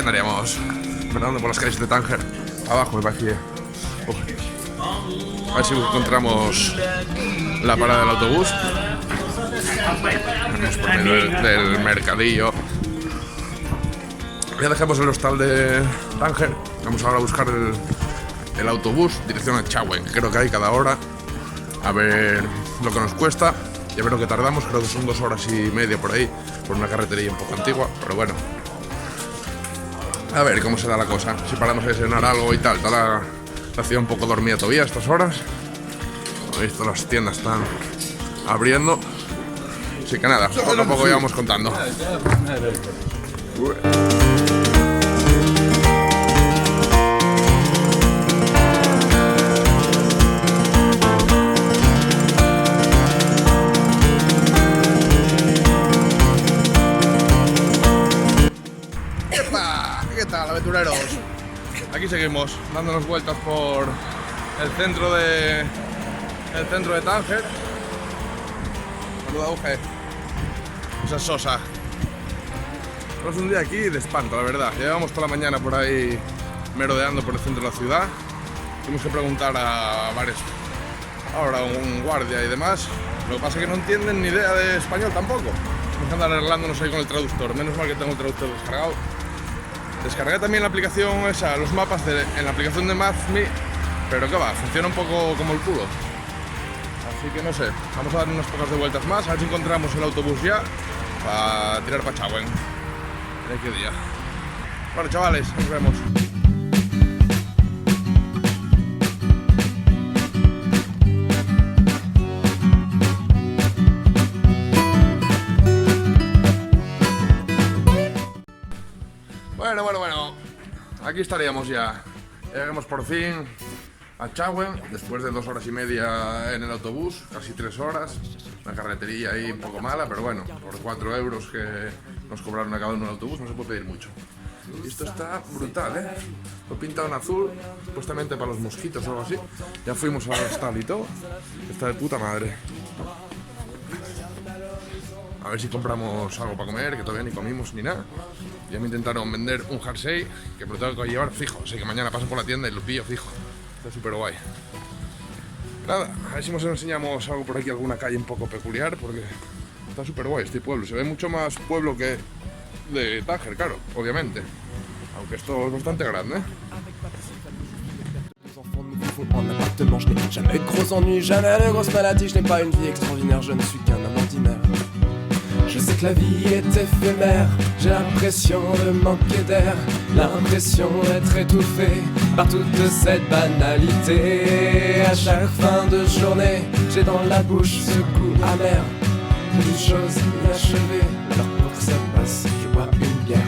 andaríamos andando por las calles de Tánger. Abajo me parecía. A ver si encontramos la parada del autobús. Vamos por medio del mercadillo. Ya dejamos el hostal de Tánger. Vamos ahora a buscar el autobús, dirección a Chauen, que creo que hay cada hora. A ver lo que nos cuesta y a ver lo que tardamos. Creo que son 2 horas y media por ahí, por una carretería un poco antigua, pero bueno. A ver cómo será la cosa, si paramos a desayunar algo y tal. Está la ciudad un poco dormida todavía a estas horas. Como he visto, las tiendas están abriendo. Así que nada, poco a poco ya vamos contando. ¿Qué tal, aventureros? Aquí seguimos dándonos vueltas por el centro de Tánger. Saluda, Uge. Esa es Sosa. Es un día aquí de espanto, la verdad. Llevamos toda la mañana por ahí merodeando por el centro de la ciudad. Tuvimos que preguntar a varios, ahora un guardia y demás. Lo que pasa es que no entienden ni idea de español tampoco. Vamos a andar arreglándonos ahí con el traductor. Menos mal que tengo el traductor descargado. Descargué también la aplicación esa, los mapas en la aplicación de Maps.me, pero que va, funciona un poco como el culo. Así que no sé, vamos a dar unas pocas de vueltas más, a ver si encontramos el autobús ya para tirar para Chauen. Qué día. Bueno, chavales, nos vemos. Bueno, aquí estaríamos ya. Llegaremos por fin a Chauen, después de 2 horas y media en el autobús, casi 3 horas. Una carretería ahí un poco mala, pero bueno, por 4 euros que nos cobraron a cada uno en el autobús no se puede pedir mucho. Y esto está brutal, ¿eh? Lo he pintado en azul, supuestamente para los mosquitos o algo así. Ya fuimos al hostal y todo. Está de puta madre. A ver si compramos algo para comer, que todavía ni comimos ni nada. Ya me intentaron vender un jersey que me lo tengo que llevar fijo, así que mañana paso por la tienda y lo pillo fijo. Está súper guay. Nada, a ver si nos enseñamos algo por aquí, alguna calle un poco peculiar, porque está súper guay este pueblo. Se ve mucho más pueblo que de Tánger, claro, obviamente. Aunque esto es bastante grande, ¿eh? En appartement, je n'ai jamais de gros ennuis, jamais de grosses maladies, je n'ai pas une vie extraordinaire, je ne suis qu'un homme ordinaire. Je sais que la vie est éphémère, j'ai l'impression de manquer d'air, l'impression d'être étouffé par toute cette banalité. À chaque fin de journée, j'ai dans la bouche ce goût amer d'une chose inachevée. Alors pour que ça passe, je bois une bière.